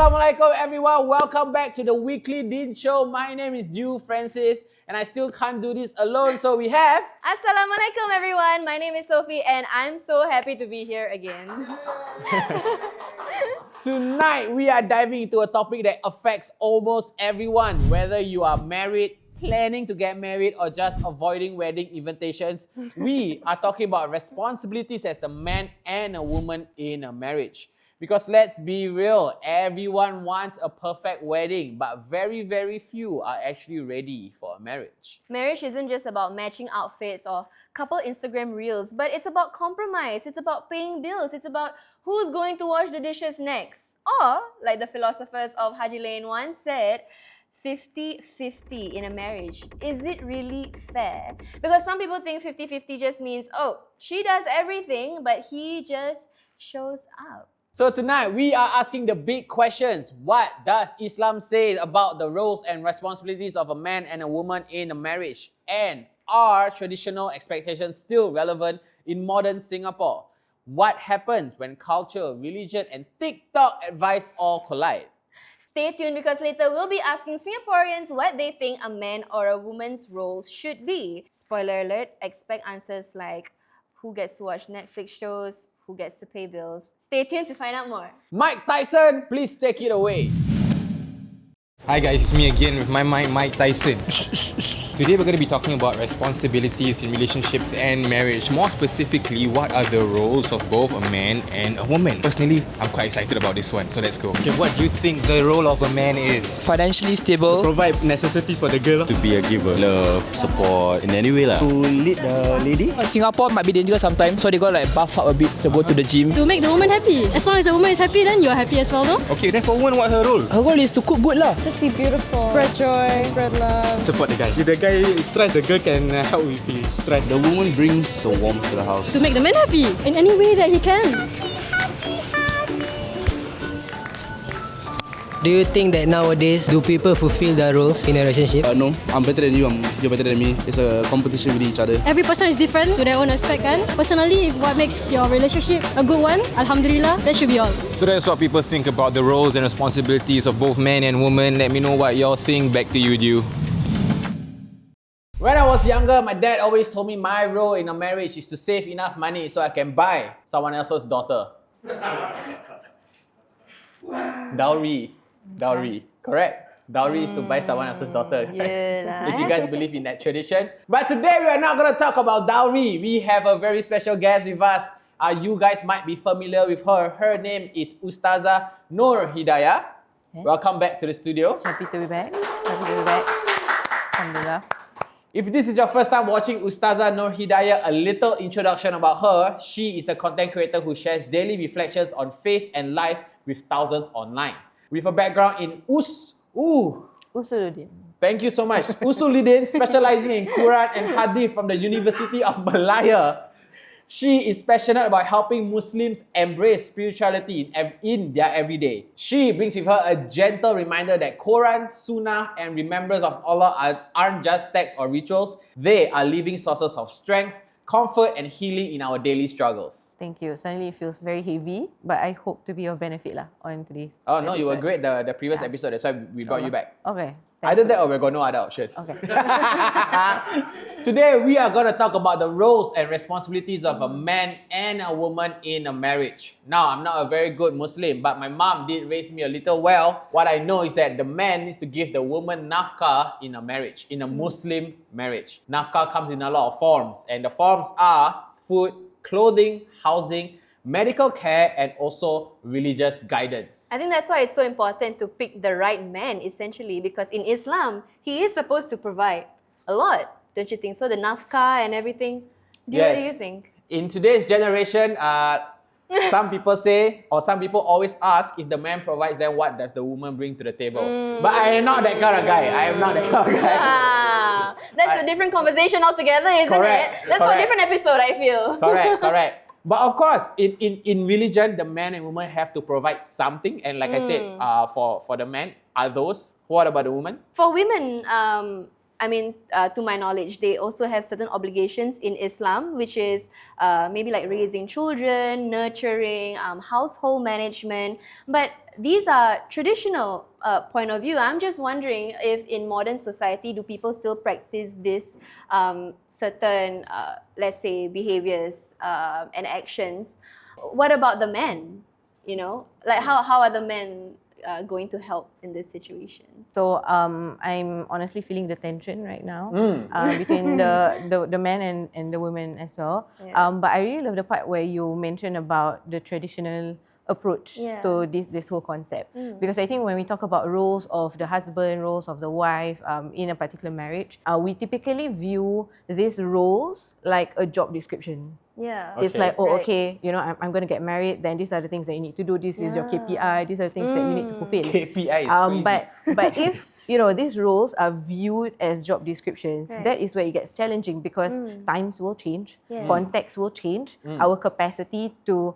Assalamualaikum everyone, welcome back to the Weekly Dean Show. My name is Dew Francis and I still can't do this alone, so we have... Assalamualaikum everyone, my name is Sophie and I'm so happy to be here again. Tonight we are diving into a topic that affects almost everyone, whether you are married, planning to get married or just avoiding wedding invitations. We are talking about responsibilities as a man and a woman in a marriage. Because let's be real, everyone wants a perfect wedding, but very, very few are actually ready for a marriage. Marriage isn't just about matching outfits or couple Instagram reels, but it's about compromise, it's about paying bills, it's about who's going to wash the dishes next. Or, like the philosophers of Haji Lane once said, 50-50 in a marriage. Is it really fair? Because some people think 50-50 just means, oh, she does everything, but he just shows up. So tonight, we are asking the big questions. What does Islam say about the roles and responsibilities of a man and a woman in a marriage? And are traditional expectations still relevant in modern Singapore? What happens when culture, religion, and TikTok advice all collide? Stay tuned because later we'll be asking Singaporeans what they think a man or a woman's roles should be. Spoiler alert, expect answers like who gets to watch Netflix shows, who gets to pay bills. Stay tuned to find out more. Mike Tyson, please take it away. Hi guys, it's me again with my Mike Tyson. Today we're going to be talking about responsibilities in relationships and marriage. More specifically, what are the roles of both a man and a woman? Personally, I'm quite excited about this one, so let's go. Okay, what do you think the role of a man is? Financially stable. Provide necessities for the girl. To be a giver, love, support in any way lah. To lead the lady. Singapore might be dangerous sometimes, so they got like buff up a bit, so go to the gym. To make the woman happy. As long as the woman is happy, then you're happy as well, no? Okay, then for women, what are her roles? Her role is to cook good lah. Just be beautiful. Spread joy, spread love. Support the guy. If the guy is stressed, the girl can help with his stress. The woman brings the warmth to the house. To make the man happy in any way that he can. Do you think that nowadays, do people fulfill their roles in a relationship? No, I'm better than you, you're better than me. It's a competition with each other. Every person is different to their own aspect, kan? Personally, if what makes your relationship a good one, Alhamdulillah, that should be all. So that's what people think about the roles and responsibilities of both men and women. Let me know what y'all think. Back to you, Dew. When I was younger, my dad always told me my role in a marriage is to save enough money so I can buy someone else's daughter. Dowry, correct? Dowry is to buy someone else's daughter, right? If you guys believe in that tradition. But today we are not going to talk about dowry. We have a very special guest with us. You guys might be familiar with her. Her name is Ustazah Nur Hidayah. Welcome back to the studio. Happy to be back. Alhamdulillah. If this is your first time watching Ustazah Nur Hidayah, a little introduction about her. She is a content creator who shares daily reflections on faith and life with thousands online. With a background in Usuluddin. Thank you so much. Usuluddin, specializing in Quran and Hadith from the University of Malaya. She is passionate about helping Muslims embrace spirituality in their everyday. She brings with her a gentle reminder that Quran, Sunnah, and remembrance of Allah aren't just texts or rituals. They are living sources of strength, comfort, and healing in our daily struggles. Thank you. Suddenly it feels very heavy, but I hope to be of benefit on today's Oh no, episode. you were great the previous episode. That's why we brought you back. Okay. Either that or we've got no other options. Okay. Today, we are going to talk about the roles and responsibilities of a man and a woman in a marriage. Now, I'm not a very good Muslim, but my mom did raise me a little well. What I know is that the man needs to give the woman nafkah in a marriage, in a Muslim marriage. Nafkah comes in a lot of forms, and the forms are food, clothing, housing, medical care, and also religious guidance. I think that's why it's so important to pick the right man, essentially, because in Islam, he is supposed to provide a lot, don't you think? So the nafkah and everything. What do you think? In today's generation, some people say, or some people always ask, if the man provides, then what does the woman bring to the table? But I am not that kind of guy. That's a different conversation altogether, isn't it? That's for a different episode, I feel. Correct. But of course, in religion, the man and woman have to provide something. And like I said, for the man, are those. What about the woman? For women, I mean, to my knowledge, they also have certain obligations in Islam, which is maybe like raising children, nurturing, household management. But these are traditional point of view. I'm just wondering if in modern society, do people still practice this certain, let's say, behaviors and actions? What about the men? You know, like how are the men going to help in this situation? So I'm honestly feeling the tension right now between the men and the women as well. Yeah. But I really love the part where you mentioned about the traditional approach to this whole concept, because I think when we talk about roles of the husband, roles of the wife in a particular marriage, we typically view these roles like a job description. Yeah. It's like, oh, Right. okay, you know, I'm going to get married, then these are the things that you need to do, this is your KPI, these are the things that you need to fulfill. KPI is crazy. But if you know these roles are viewed as job descriptions, Right. that is where it gets challenging, because times will change, Yes. context will change, our capacity to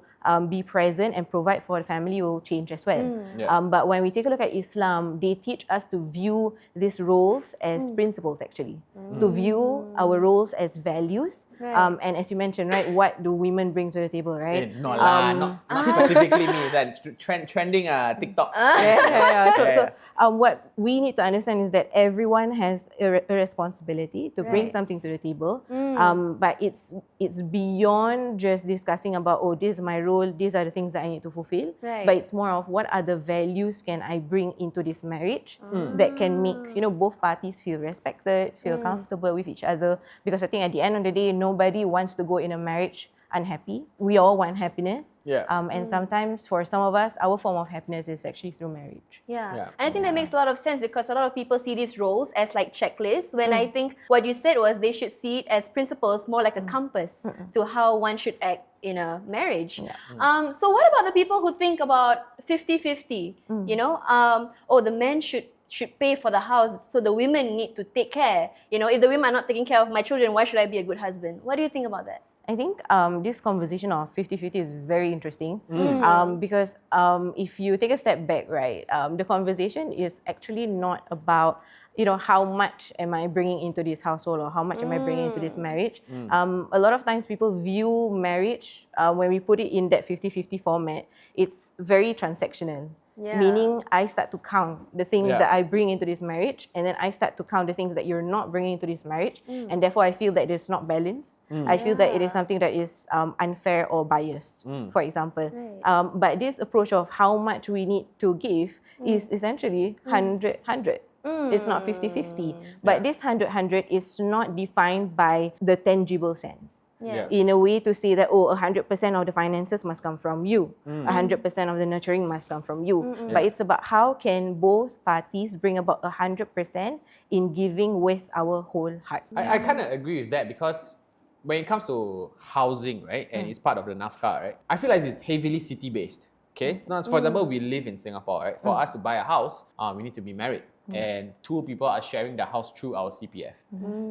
be present and provide for the family will change as well. Yeah. But when we take a look at Islam, they teach us to view these roles as principles, actually, to view our roles as values. Right. And as you mentioned, right, what do women bring to the table, right? No lah, not specifically me. It's like trending TikTok. So what we need to understand is that everyone has a responsibility to bring Right. something to the table. But it's beyond just discussing about, oh, this is my role, these are the things that I need to fulfill. Right. But it's more of what other values can I bring into this marriage that can make, you know, both parties feel respected, feel comfortable with each other. Because I think at the end of the day, nobody wants to go in a marriage unhappy. We all want happiness. Yeah. And sometimes for some of us, our form of happiness is actually through marriage. Yeah. And I think that makes a lot of sense, because a lot of people see these roles as like checklists, when I think what you said was they should see it as principles, more like a compass to how one should act in a marriage. So what about the people who think about 50-50? You know, oh, the men should pay for the house, so the women need to take care. You know, if the women are not taking care of my children, why should I be a good husband? What do you think about that? I think this conversation of 50-50 is very interesting because if you take a step back, right, the conversation is actually not about, you know, how much am I bringing into this household or how much am I bringing into this marriage. A lot of times people view marriage, when we put it in that 50-50 format, it's very transactional. Yeah. Meaning I start to count the things that I bring into this marriage, and then I start to count the things that you're not bringing into this marriage, and therefore I feel that it's not balanced. I feel that it is something that is unfair or biased, for example. Right. But this approach of how much we need to give is essentially 100-100. It's not 50-50. But this 100-100 is not defined by the tangible sense. Yeah. In a way to say that, oh, 100% of the finances must come from you, 100% of the nurturing must come from you. But it's about how can both parties bring about 100% in giving with our whole heart. I kind of agree with that, because when it comes to housing, right, and it's part of the Navka, right, I feel like it's heavily city-based. Okay, so for example, we live in Singapore, right? For us to buy a house, we need to be married, and two people are sharing the house through our CPF.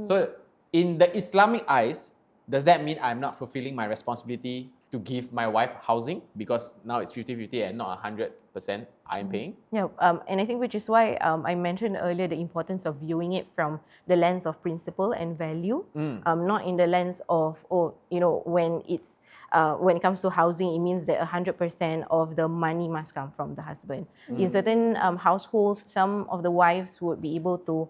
So in the Islamic eyes, does that mean I'm not fulfilling my responsibility to give my wife housing, because now it's 50-50 and not 100% I'm paying? Yeah, and I think which is why I mentioned earlier the importance of viewing it from the lens of principle and value, not in the lens of, oh, you know, when it comes to housing, it means that 100% of the money must come from the husband. In certain households, some of the wives would be able to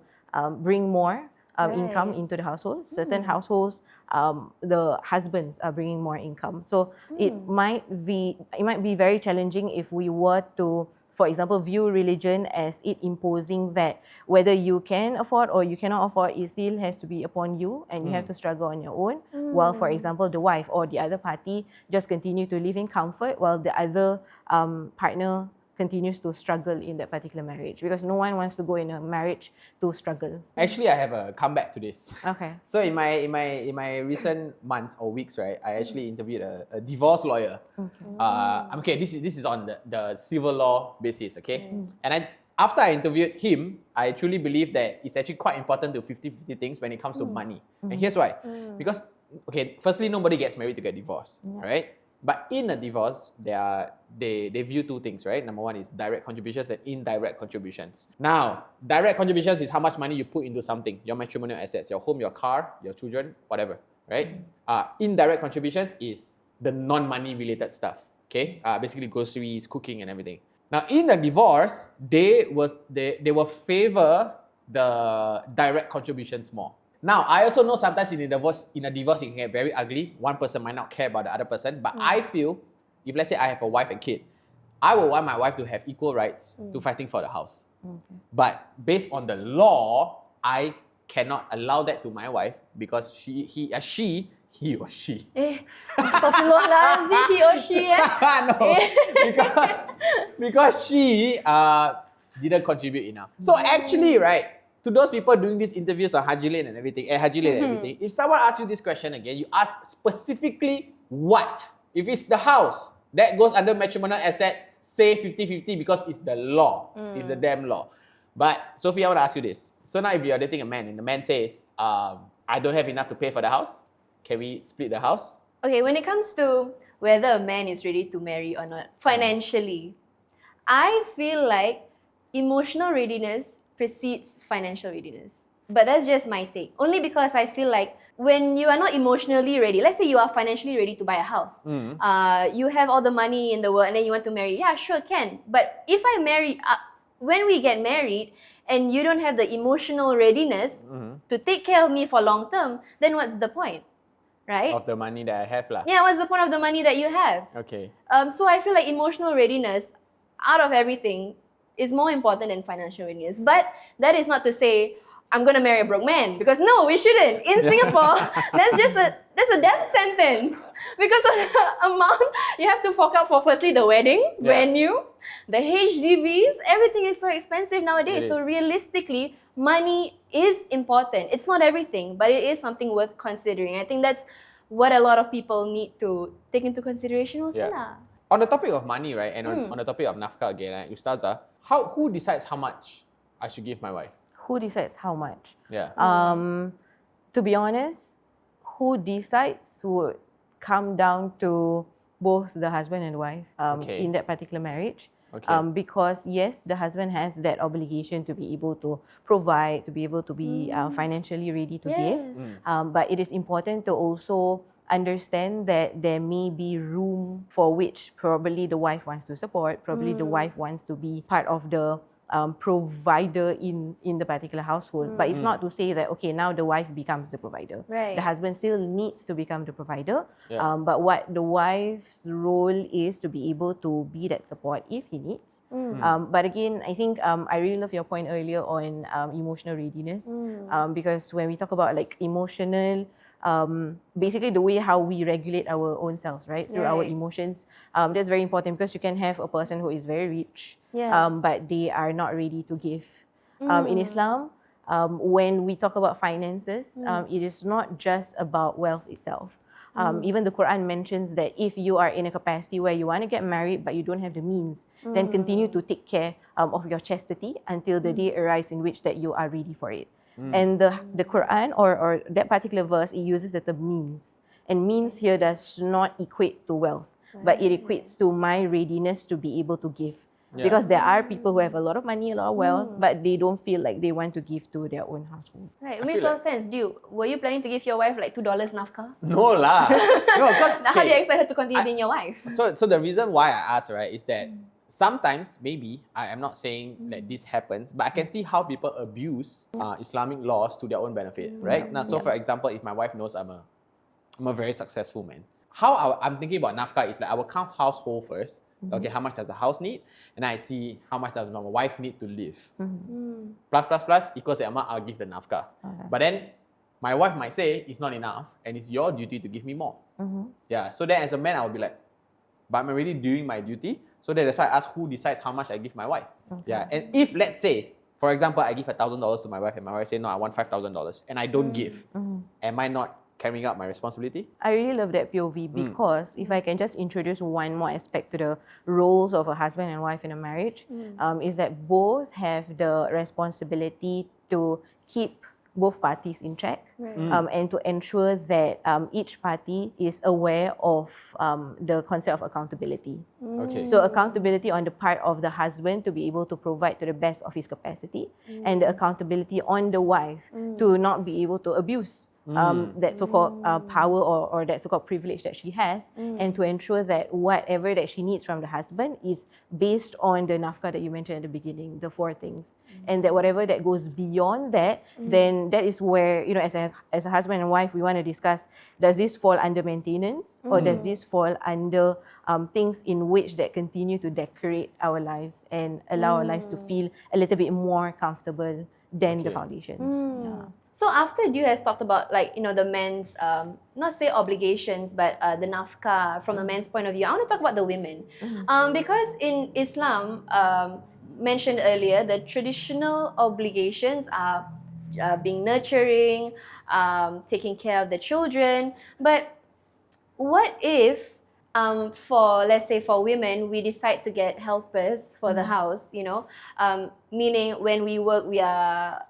bring more income into the household. Certain households, the husbands are bringing more income. So it might be very challenging if we were to, for example, view religion as it imposing that whether you can afford or you cannot afford, it still has to be upon you and you have to struggle on your own. While, for example, the wife or the other party just continue to live in comfort while the other partner continues to struggle in that particular marriage, because no one wants to go in a marriage to struggle. Actually, I have a comeback to this. Okay. So in my recent months or weeks, right, I actually interviewed a divorce lawyer. Okay, this is on the civil law basis, okay? And after I interviewed him, I truly believe that it's actually quite important to 50-50 things when it comes to money. And here's why. Because, okay, firstly, nobody gets married to get divorced, right? But in a divorce, they view two things, right? Number one is direct contributions and indirect contributions. Now, direct contributions is how much money you put into something, your matrimonial assets, your home, your car, your children, whatever, right? Indirect contributions is the non-money related stuff, okay? Basically groceries, cooking and everything. Now, in the divorce, they will favor the direct contributions more. Now, I also know sometimes in a divorce it can get very ugly. One person might not care about the other person, but I feel if let's say I have a wife and kid, I would want my wife to have equal rights to fighting for the house. But based on the law, I cannot allow that to my wife because he or she. Astaghfirullahaladzim, he or she. No, because she didn't contribute enough. So actually, right, to those people doing these interviews on Haji Lane and everything, if someone asks you this question again, you ask specifically what? If it's the house, that goes under matrimonial assets, say 50-50 because it's the law. It's the damn law. But Sophie, I want to ask you this. So now if you're dating a man and the man says, I don't have enough to pay for the house, can we split the house? Okay, when it comes to whether a man is ready to marry or not, financially, I feel like emotional readiness precedes financial readiness. But that's just my take. Only because I feel like when you are not emotionally ready, let's say you are financially ready to buy a house, you have all the money in the world and then you want to marry, yeah, sure, can. But if I marry, when we get married and you don't have the emotional readiness to take care of me for long term, then what's the point? Right? Of the money that I have lah. Yeah, what's the point of the money that you have? Okay. So I feel like emotional readiness, out of everything, is more important than financial readiness. But that is not to say I'm gonna marry a broke man, because no, we shouldn't. In Singapore, that's a death sentence because of the amount you have to fork out for. Firstly, the wedding venue, the HDBs, everything is so expensive nowadays. So realistically, money is important. It's not everything, but it is something worth considering. I think that's what a lot of people need to take into consideration also lah. On the topic of money, right, and on the topic of nafkah again, right, Ustazah, who decides how much I should give my wife? Who decides how much? Yeah. To be honest, who decides would come down to both the husband and wife in that particular marriage. Because yes, the husband has that obligation to be able to provide, to be able to be financially ready to give. But it is important to also understand that there may be room for which probably the wife wants to support, probably the wife wants to be part of the provider in the particular household. But it's not to say that, okay, now the wife becomes the provider. The husband still needs to become the provider. But what the wife's role is to be able to be that support if he needs. But again, I think I really love your point earlier on emotional readiness. Because when we talk about like emotional, basically the way how we regulate our own selves, right? Through our emotions. That's very important because you can have a person who is very rich, but they are not ready to give. In Islam, when we talk about finances, it is not just about wealth itself. Even the Quran mentions that if you are in a capacity where you want to get married but you don't have the means, then continue to take care of your chastity until the day arrives in which that you are ready for it. And the Quran or that particular verse, it uses the term means. And means here does not equate to wealth, but it equates to my readiness to be able to give. Because there are people who have a lot of money, a lot of wealth, but they don't feel like they want to give to their own household. Right, it makes a lot of sense. Were you planning to give your wife like $2 nafkah? No lah. No, because How do you expect her to continue being your wife? So the reason why I asked, right, is that sometimes, maybe, I am not saying that this happens, but I can see how people abuse Islamic laws to their own benefit, right? Now, so for example, if my wife knows I'm a very successful man, how I'm thinking about nafkah is like I will count household first. Okay, how much does the house need? And I see how much does my wife need to live. Plus equals the amount I'll give the nafkah. But then my wife might say it's not enough and it's your duty to give me more. Yeah, so then as a man I will be like, but I'm already doing my duty. So that's why I ask who decides how much I give my wife. Yeah, and if let's say, for example, I give $1,000 to my wife and my wife say, no, I want $5,000 and I don't give, am I not carrying out my responsibility? I really love that POV because if I can just introduce one more aspect to the roles of a husband and wife in a marriage, is that both have the responsibility to keep both parties in check, Right. and to ensure that each party is aware of the concept of accountability. Okay. So accountability on the part of the husband to be able to provide to the best of his capacity, and the accountability on the wife to not be able to abuse that so-called power or that so-called privilege that she has, and to ensure that whatever that she needs from the husband is based on the nafkah that you mentioned at the beginning, the 4 things. And that whatever that goes beyond that, then that is where, you know, as a husband and wife, we want to discuss, does this fall under maintenance, or does this fall under things in which that continue to decorate our lives and allow our lives to feel a little bit more comfortable than the Okay. foundations. Yeah. So after you has talked about, like, you know, the men's, not say obligations, but the nafkah from a man's point of view, I want to talk about the women. Because in Islam, mentioned earlier, the traditional obligations are being nurturing, taking care of the children. But what if, for, let's say, for women, we decide to get helpers for the house, you know, meaning when we work, we are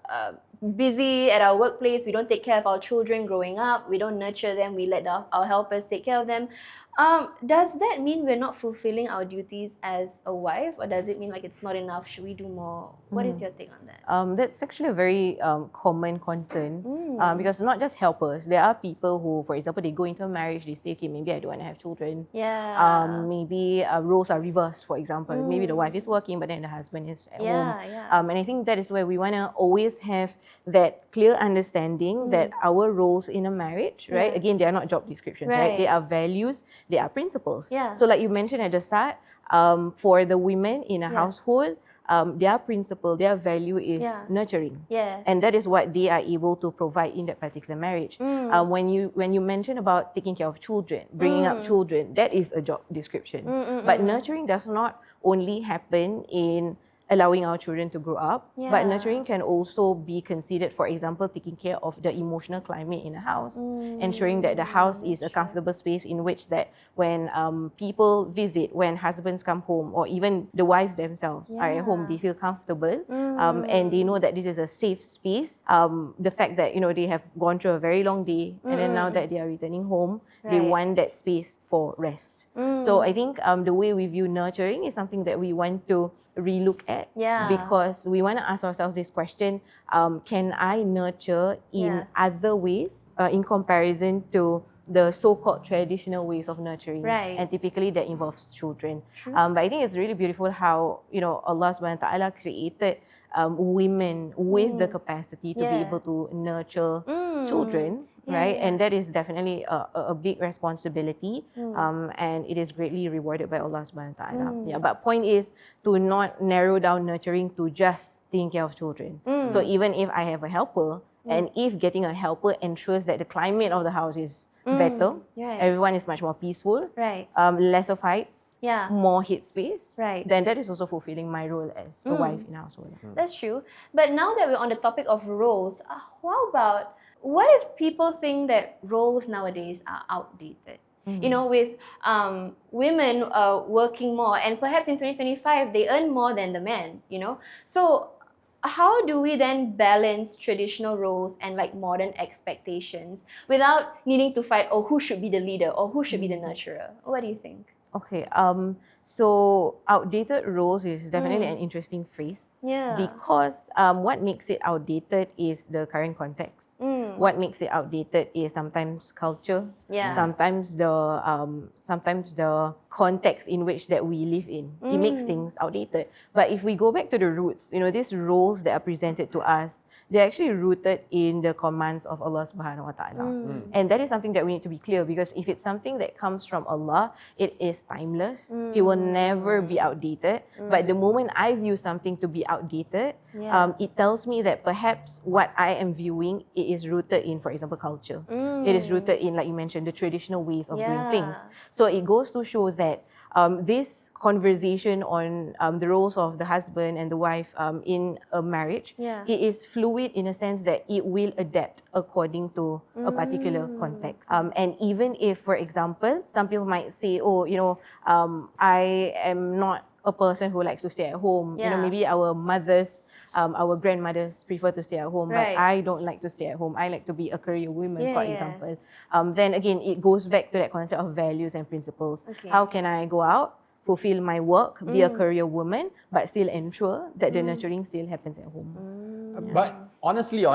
busy at our workplace, we don't take care of our children growing up, we don't nurture them, we let our helpers take care of them. Does that mean we're not fulfilling our duties as a wife, or does it mean like it's not enough? Should we do more? What is your take on that? That's actually a very common concern, because not just helpers, there are people who, for example, they go into a marriage, they say, okay, maybe I don't want to have children. Yeah. Maybe roles are reversed, for example. Maybe the wife is working, but then the husband is at home. And I think that is where we want to always have that clear understanding that our roles in a marriage, right? Again, they are not job descriptions, right? They are values, they are principles. So like you mentioned at the start, for the women in a household, their principle, their value is nurturing. And that is what they are able to provide in that particular marriage. When you mention about taking care of children, bringing up children, that is a job description. But nurturing does not only happen in allowing our children to grow up, but nurturing can also be considered, for example, taking care of the emotional climate in a house, ensuring that the house is a comfortable space in which that when people visit, when husbands come home, or even the wives themselves are at home, they feel comfortable, and they know that this is a safe space. The fact that, you know, they have gone through a very long day, and then now that they are returning home, they want that space for rest. So I think the way we view nurturing is something that we want to relook at, because we want to ask ourselves this question, can I nurture in other ways in comparison to the so-called traditional ways of nurturing, and typically that involves children. But I think it's really beautiful how, you know, Allah subhanahu wa ta'ala created women with the capacity to be able to nurture children, right? And that is definitely a big responsibility, and it is greatly rewarded by Allah subhanahu wa ta'ala. But point is to not narrow down nurturing to just taking care of children. So even if I have a helper, and if getting a helper ensures that the climate of the house is better, everyone is much more peaceful, lesser fights, more head space, then that is also fulfilling my role as a wife in a household. That's true. But now that we're on the topic of roles, how about, what if people think that roles nowadays are outdated? You know, with women working more, and perhaps in 2025 they earn more than the men, you know. So how do we then balance traditional roles and like modern expectations without needing to fight, oh, who should be the leader or who should be the nurturer? What do you think? Okay, so outdated roles is definitely an interesting phrase, because what makes it outdated is the current context. What makes it outdated is sometimes culture, sometimes the context in which that we live in. It makes things outdated. But if we go back to the roots, you know, these roles that are presented to us, they're actually rooted in the commands of Allah subhanahu wa ta'ala. And that is something that we need to be clear, because if it's something that comes from Allah, it is timeless. It will never be outdated. But the moment I view something to be outdated, it tells me that perhaps what I am viewing, it is rooted in, for example, culture. It is rooted in, like you mentioned, the traditional ways of doing things. So it goes to show that this conversation on the roles of the husband and the wife in a marriage, it is fluid in a sense that it will adapt according to a particular context. And even if, for example, some people might say, oh, you know, I am not a person who likes to stay at home. You know, Yeah. maybe our mothers, our grandmothers prefer to stay at home, Right. but I don't like to stay at home. I like to be a career woman, for Yeah. example. Then again, it goes back to that concept of values and principles. Okay. How can I go out, fulfill my work, be a career woman, but still ensure that the nurturing still happens at home? But honestly,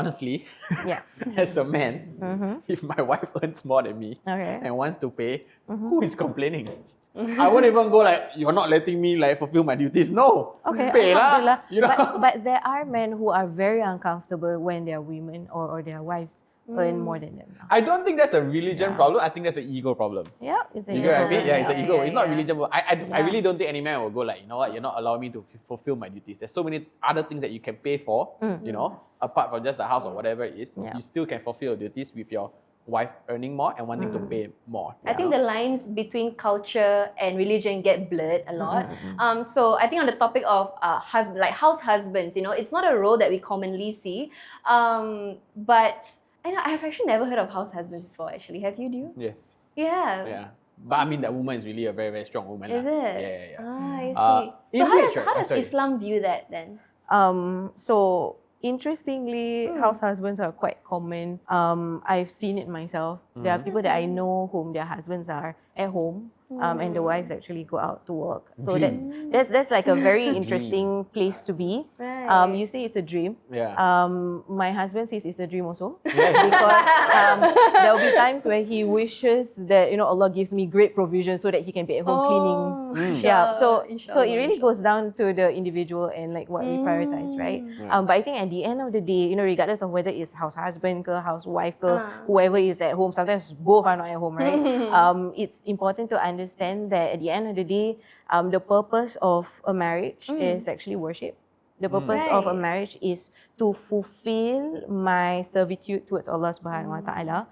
Yeah. as a man, if my wife earns more than me Okay. and wants to pay, who is complaining? I won't even go like, you're not letting me like fulfill my duties. No, Okay, pay lah. alhamdulillah. You know. But there are men who are very uncomfortable when their women or their wives earn more than them. I don't think that's a religion problem. I think that's an ego problem. Yeah, it's a You get what I mean? Yeah, it's an ego. Yeah, It's not yeah. religion. I really don't think any man will go like, you know what, you're not allowing me to fulfill my duties. There's so many other things that you can pay for, you know, apart from just the house or whatever it is. Yeah. You still can fulfill your duties with your wife earning more and wanting to pay more. I think the lines between culture and religion get blurred a lot. So I think on the topic of like house husbands, you know, it's not a role that we commonly see. But I've actually never heard of house husbands before. Actually, have you? Do you? Yes. Yeah. Yeah. But I mean, that woman is really a very, very strong woman. Is lah. it? Yeah. Ah, I see. in So which, how right? does Sorry. Islam view that then? So interestingly, house husbands are quite common. I've seen it myself. There are people that I know whom their husbands are at home, and the wives actually go out to work. So that's like a very interesting place to be. Right. You say it's a dream. Yeah. My husband says it's a dream also. Yes. Because there will be times where he wishes that, you know, Allah gives me great provision so that he can be at home cleaning. Yeah. So it really goes down to the individual and like what we prioritize, right? But I think at the end of the day, you know, regardless of whether it's house husband ke, housewife ke, whoever is at home, sometimes both are not at home, right? It's important to understand that at the end of the day, the purpose of a marriage is actually worship. The purpose of a marriage is to fulfill my servitude towards Allah subhanahu wa ta'ala.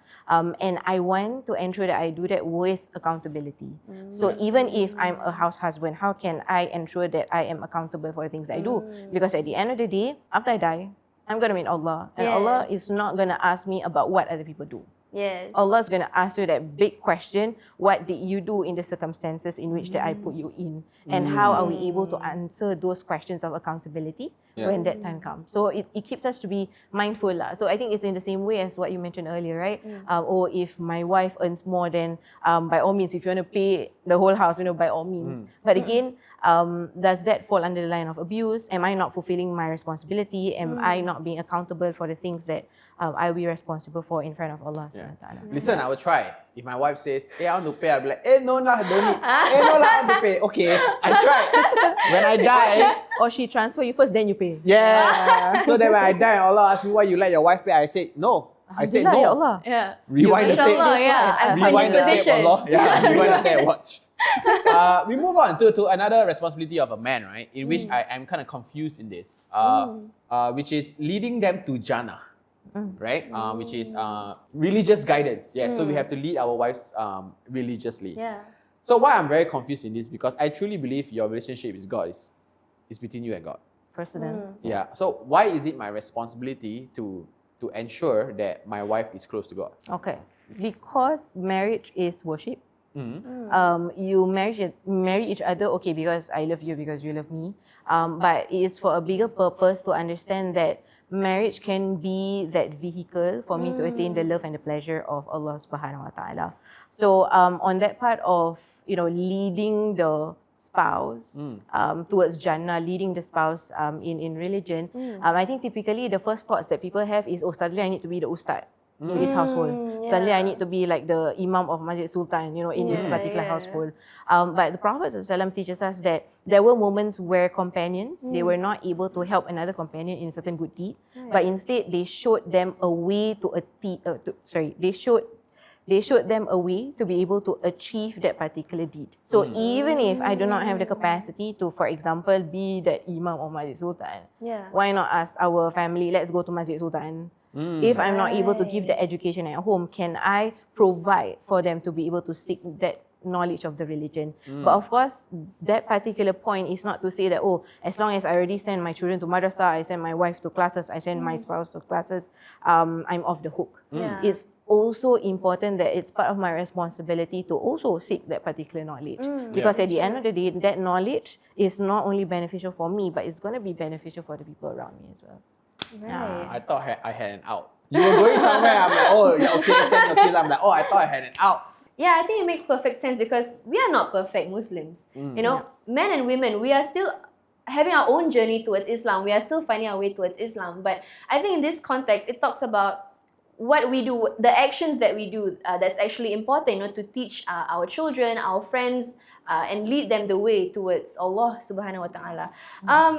And I want to ensure that I do that with accountability. So even if I'm a house husband, how can I ensure that I am accountable for the things I do? Because at the end of the day, after I die, I'm going to meet Allah. And Allah is not going to ask me about what other people do. Yes. Allah is going to ask you that big question, what did you do in the circumstances in which that I put you in? And how are we able to answer those questions of accountability when that time comes? So it keeps us to be mindful lah. So I think it's in the same way as what you mentioned earlier, right? Or if my wife earns more, then by all means, if you want to pay the whole house, you know, by all means. But again, does that fall under the line of abuse? Am I not fulfilling my responsibility? Am I not being accountable for the things that I will be responsible for in front of Allah subhanahu wa ta'ala? Listen, I will try. If my wife says, I want to pay, I'll be like, no lah, don't need. No lah, I want to pay. Okay, I tried. When I die, Or she transfer you first, then you pay. yeah. So then when I die, Allah asked me why you let your wife pay. I said, no. I said, Alhamdulillah, ya no. Allah. Yeah. Rewind the tape. Mashallah, yeah. I'm quite in Rewind this the tape, position. Allah. Yeah, rewind the tape, watch. We move on to another responsibility of a man, right? In which I'm kind of confused in this, which is leading them to Jannah, right? Which is religious guidance. Yeah, so we have to lead our wives religiously. Yeah. So why I'm very confused in this, because I truly believe your relationship with God is between you and God. First to them. Yeah. So why is it my responsibility to ensure that my wife is close to God? Okay. Because marriage is worship. You marry each other, okay, because I love you, because you love me. But it is for a bigger purpose to understand that marriage can be that vehicle for me to attain the love and the pleasure of Allah subhanahu wa ta'ala. So on that part of, you know, leading the spouse towards Jannah, leading the spouse in religion, I think typically the first thoughts that people have is, oh, suddenly I need to be the ustad in this household. Suddenly I need to be like the imam of Masjid Sultan, you know, in this particular household. But the Prophet ﷺ teaches us that there were moments where companions, they were not able to help another companion in a certain good deed, but instead they showed them a way they showed them a way to be able to achieve that particular deed. So even if I do not have the capacity to, for example, be the imam of Masjid Sultan, why not ask our family, let's go to Masjid Sultan? If I'm not able to give the education at home, can I provide for them to be able to seek that knowledge of the religion? But of course, that particular point is not to say that, oh, as long as I already send my children to madrasah, I send my wife to classes, I send my spouse to classes, I'm off the hook. It's also important that it's part of my responsibility to also seek that particular knowledge. Because at the end of the day, that knowledge is not only beneficial for me, but it's going to be beneficial for the people around me as well. Right. I thought I had an out. You were going somewhere, I'm like, oh, yeah, okay, send your kids. I'm like, oh, I thought I had an out. Yeah, I think it makes perfect sense because we are not perfect Muslims. You know, men and women, we are still having our own journey towards Islam. We are still finding our way towards Islam. But I think in this context, it talks about what we do, the actions that we do that's actually important, you know, to teach our children, our friends, and lead them the way towards Allah subhanahu wa ta'ala.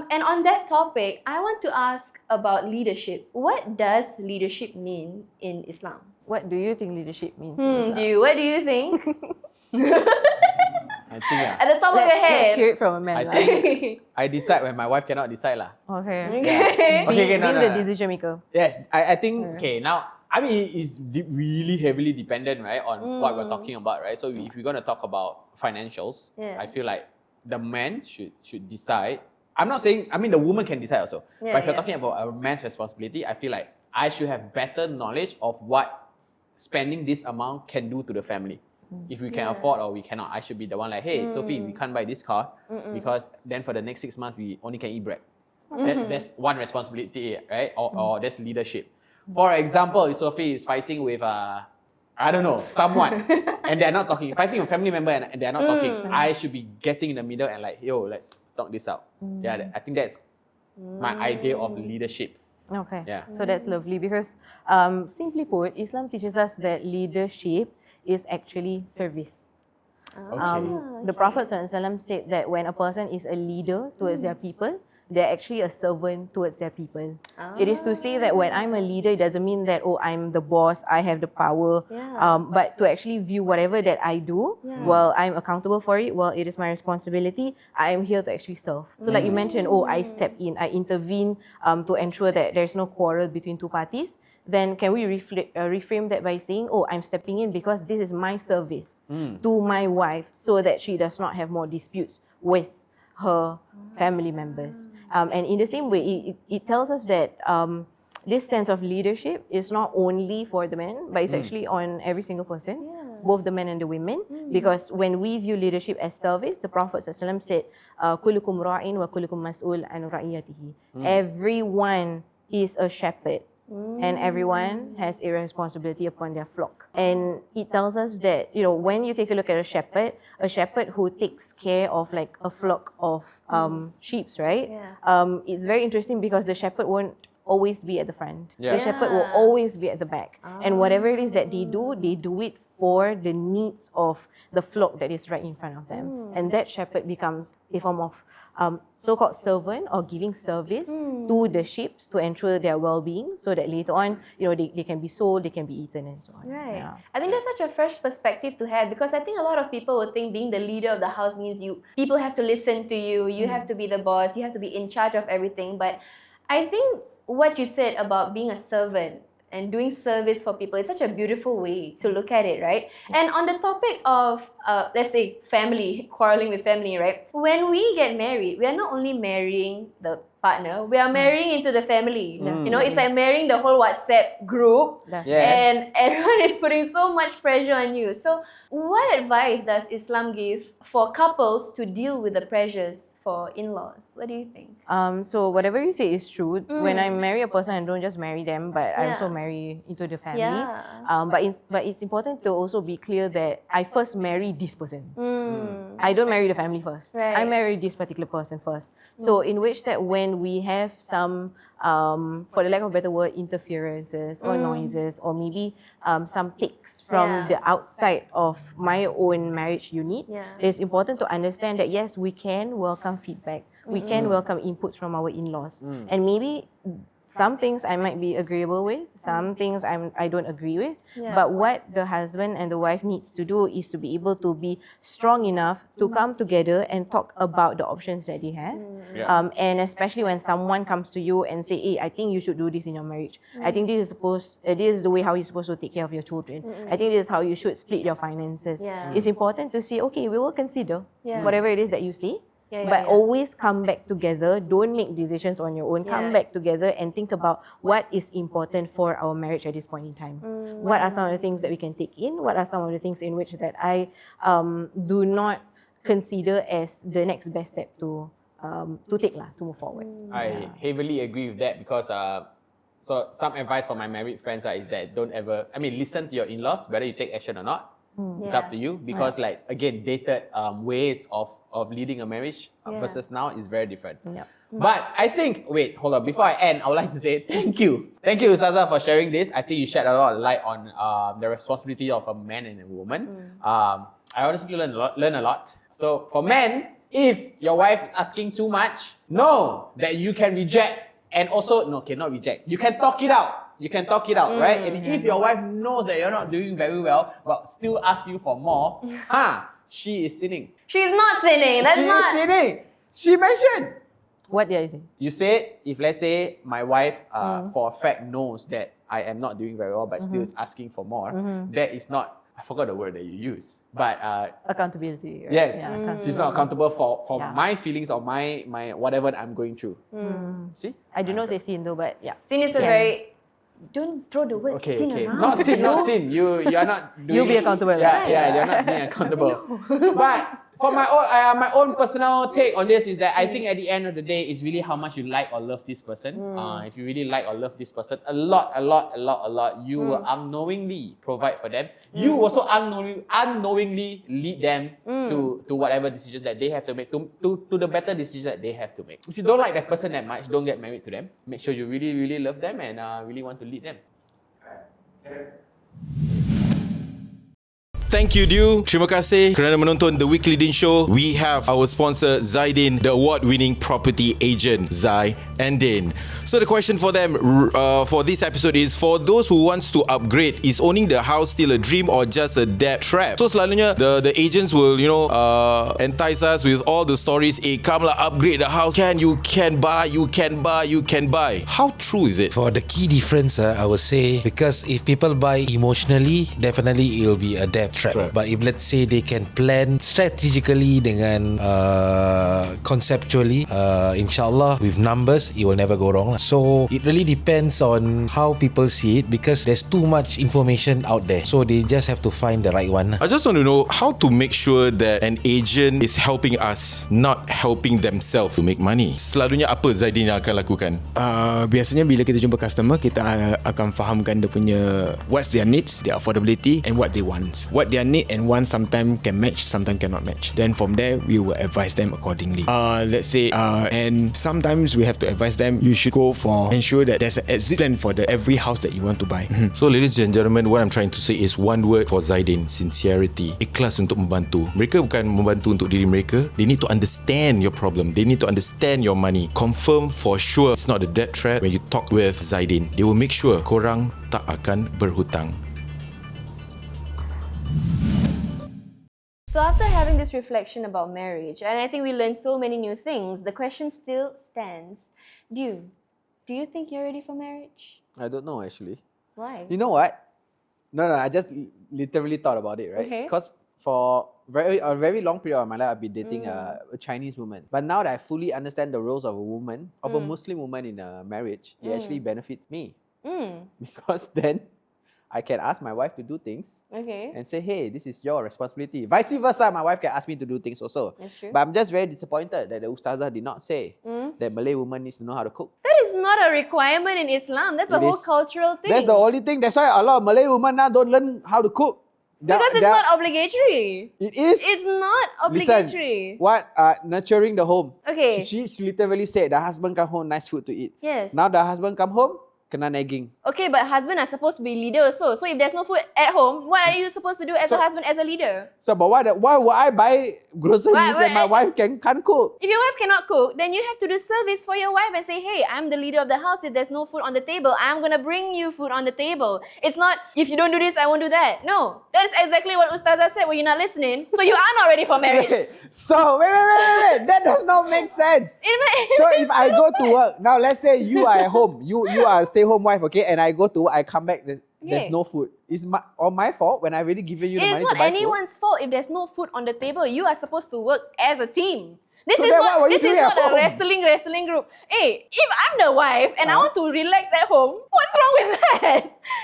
And on that topic, I want to ask about leadership. What does leadership mean in Islam? What do you think leadership means? in Islam? What do you think? I think At the top of your Let's head. hear it from a man. I lah. think I decide when my wife cannot decide lah. Okay. Okay. Being no, the decision maker. Yes, I think, okay, now, I mean, it's really heavily dependent, right, on what we're talking about, right? So if we're going to talk about financials, I feel like the man should decide. I'm not saying, I mean, the woman can decide also. But if you're talking about a man's responsibility, I feel like I should have better knowledge of what spending this amount can do to the family. If we can afford or we cannot, I should be the one like, hey, Sophie, we can't buy this car because then for the next 6 months, we only can eat bread. That's one responsibility, right? Or that's leadership. For example, if Sophie is fighting with, I don't know, someone, and they're not talking, fighting with a family member and they're not talking, I should be getting in the middle and like, yo, let's talk this out. Yeah, I think that's my idea of leadership. Okay. Yeah. So that's lovely because simply put, Islam teaches us that leadership is actually service. The Prophet ﷺ said that when a person is a leader towards their people, they're actually a servant towards their people. It is to say that when I'm a leader, it doesn't mean that, oh, I'm the boss, I have the power. But to actually view whatever that I do, well, I'm accountable for it, well, it is my responsibility. I am here to actually serve. So like you mentioned, oh, I step in, I intervene to ensure that there's no quarrel between two parties. Then can we reframe that by saying, oh, I'm stepping in because this is my service to my wife so that she does not have more disputes with her family members. And in the same way, it tells us that this sense of leadership is not only for the men, but it's actually on every single person, both the men and the women. Because when we view leadership as service, the Prophet ﷺ said, "Kullukum ra'in wa kullukum mas'ul an ra'iyatihi." Everyone is a shepherd. And everyone has a responsibility upon their flock. And it tells us that, you know, when you take a look at a shepherd who takes care of like a flock of sheep, right? It's very interesting because the shepherd won't always be at the front. The shepherd will always be at the back. And whatever it is that they do it for the needs of the flock that is right in front of them. And that shepherd becomes a form of so-called servant or giving service to the sheep to ensure their well-being so that later on, you know, they can be sold, they can be eaten and so on. Right. Yeah. I think that's such a fresh perspective to have because I think a lot of people would think being the leader of the house means people have to listen to you, you have to be the boss, you have to be in charge of everything. But I think what you said about being a servant and doing service for people is such a beautiful way to look at it, right? And on the topic of, let's say, family, quarreling with family, right? When we get married, we are not only marrying the partner, we are marrying into the family. You know, it's like marrying the whole WhatsApp group and everyone is putting so much pressure on you. So what advice does Islam give for couples to deal with the pressures for in-laws? What do you think? So whatever you say is true. When I marry a person, I don't just marry them, but I also marry into the family. But it's important to also be clear that I first marry this person. I don't marry the family first. I marry this particular person first. So in which that when we have some, for the lack of a better word, interferences or noises or maybe some takes from the outside of my own marriage unit, it's important to understand that yes, we can welcome feedback. We can welcome inputs from our in-laws. And maybe some things I might be agreeable with, some things I don't agree with. But what the husband and the wife needs to do is to be able to be strong enough to come together and talk about the options that they have. And especially when someone comes to you and say, hey, I think you should do this in your marriage. I think this is the way how you're supposed to take care of your children. I think this is how you should split your finances. It's important to say, okay, we will consider whatever it is that you say. but always come back together. Don't make decisions on your own. Come back together and think about what is important for our marriage at this point in time. What are some of the things that we can take in? What are some of the things in which that I do not consider as the next best step to take to move forward. I heavily agree with that because so some advice for my married friends is that don't ever, listen to your in-laws, whether you take action or not. It's up to you because like again, dated ways of leading a marriage versus now is very different. But I think, wait, hold on. Before I end, I would like to say thank you. Thank you, Ustazah, for sharing this. I think you shed a lot of light on the responsibility of a man and a woman. I honestly learn a lot. So for men, if your wife is asking too much, know that you can reject and also, cannot reject. You can talk it out. Right? And if your wife knows that you're not doing very well, but still asks you for more, she is sinning. She's not sinning. That's she not. is sinning. She mentioned. What did I say? You said, if let's say my wife for a fact knows that I am not doing very well, but still is asking for more, that is not, I forgot the word that you use, but accountability. Right? Yes, Accountability. she's not accountable for my feelings or my whatever I'm going through. See? I do not say sin though, but Sin is a very... Don't throw the word sin around. Not sin. You are not doing. You'll be accountable. You're not being accountable. But for my own personal take on this is that I think at the end of the day, it's really how much you like or love this person. If you really like or love this person a lot, you will unknowingly provide for them. You also unknowingly lead them to whatever decisions that they have to make, to the better decisions that they have to make. If you don't like that person that much, don't get married to them. Make sure you really, really love them and really want to lead them. Thank you, Dew. Terima kasih kerana menonton The Weekly Dean Show. We have our sponsor, Zaidin, the award-winning property agent, Zai and Din. So the question for them for this episode is, for those who wants to upgrade, is owning the house still a dream or just a debt trap? So selalunya, the agents will, entice us with all the stories. Come lah, upgrade the house. You can buy. How true is it? For the key difference, I would say, because if people buy emotionally, definitely it will be a debt trap. But if let's say they can plan strategically dengan conceptually, inshallah with numbers, it will never go wrong. So it really depends on how people see it, because there's too much information out there. So they just have to find the right one. I just want to know how to make sure that an agent is helping us, not helping themselves to make money. Selalunya apa Zaidin akan lakukan? Biasanya bila kita jumpa customer, kita akan fahamkan dia punya what's their needs, their affordability and what they want. What their need and want sometimes can match, sometimes cannot match. Then from there, we will advise them accordingly. Let's say, and sometimes we have to advise them, you should go for, ensure that there's an exit plan for every house that you want to buy. So ladies and gentlemen, what I'm trying to say is one word for Zaidin: sincerity. Ikhlas untuk membantu. Mereka bukan membantu untuk diri mereka. They need to understand your problem. They need to understand your money. Confirm for sure it's not a debt trap. When you talk with Zaidin, they will make sure korang tak akan berhutang. So after having this reflection about marriage, and I think we learned so many new things, the question still stands. Do you think you're ready for marriage? I don't know actually. Why? You know what? No, I just literally thought about it, right? Okay. Because for a very long period of my life, I've been dating a Chinese woman. But now that I fully understand the roles of a woman, of a Muslim woman in a marriage, it actually benefits me. Because then I can ask my wife to do things and say, hey, this is your responsibility. Vice versa, my wife can ask me to do things also. That's true. But I'm just very disappointed that the Ustazah did not say that Malay woman needs to know how to cook. That is not a requirement in Islam. That's a whole cultural thing. That's the only thing. That's why a lot of Malay women now don't learn how to cook. Because it's not obligatory. It is. It's not obligatory. Listen, nurturing the home. Okay. She literally said the husband come home, nice food to eat. Yes. Now the husband come home, kena nagging. Okay, but husband are supposed to be leader also. So if there's no food at home, what are you supposed to do as a husband, as a leader? So, but why would I buy groceries when my wife can't cook? If your wife cannot cook, then you have to do service for your wife and say, hey, I'm the leader of the house. If there's no food on the table, I'm going to bring you food on the table. It's not, if you don't do this, I won't do that. No, that is exactly what Ustazah said when you're not listening. So you are not ready for marriage. So, wait. That does not make sense. So if I go to work, now let's say you are at home, you are a stay-home wife, okay, and I go to work, I come back, there's no food. It's my fault when I already given you the money to buy food? It's not anyone's fault if there's no food on the table. You are supposed to work as a team. This So is then not, what were you this is doing at not a home? wrestling group. Hey, if I'm the wife and I want to relax at home, what's wrong with that?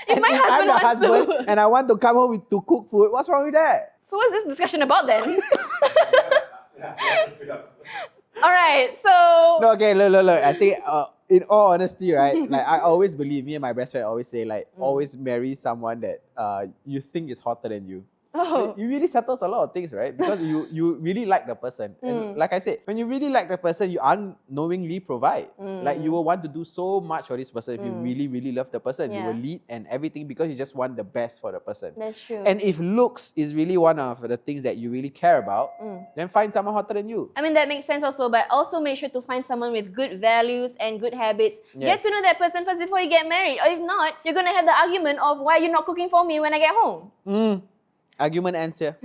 If And my if husband I'm the wants husband to. and I want to come home to cook food, what's wrong with that? So what's this discussion about then? All right, so No, okay, look. I think in all honesty, right, like I always believe, me and my best friend always say, like, always marry someone that you think is hotter than you. Oh. It really settles a lot of things, right? Because you really like the person. And like I said, when you really like the person, you unknowingly provide. Like you will want to do so much for this person if you really, really love the person. You Yeah. will lead and everything because you just want the best for the person. That's true. And if looks is really one of the things that you really care about, then find someone hotter than you. I mean, that makes sense also, but also make sure to find someone with good values and good habits. Yes. Get to know that person first before you get married. Or if not, you're going to have the argument of why you're not cooking for me when I get home. Argument answer.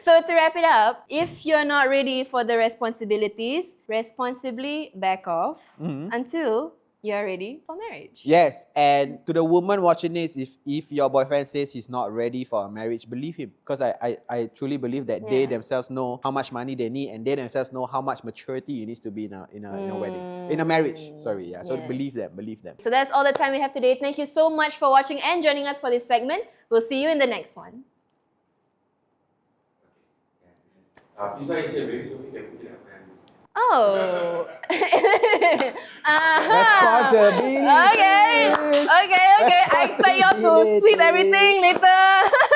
So to wrap it up, if you're not ready for the responsibilities, responsibly back off until you're ready for marriage. Yes, and to the woman watching this, if your boyfriend says he's not ready for a marriage, believe him. Because I truly believe that they themselves know how much money they need and they themselves know how much maturity it needs to be in a wedding. In a marriage, sorry. Yeah. So believe them. So that's all the time we have today. Thank you so much for watching and joining us for this segment. We'll see you in the next one. Oh. Responsibility. Okay. I expect you all to sweep everything later.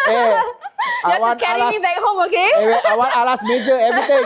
Hey, you have to carry me back home, okay? I want alas major everything.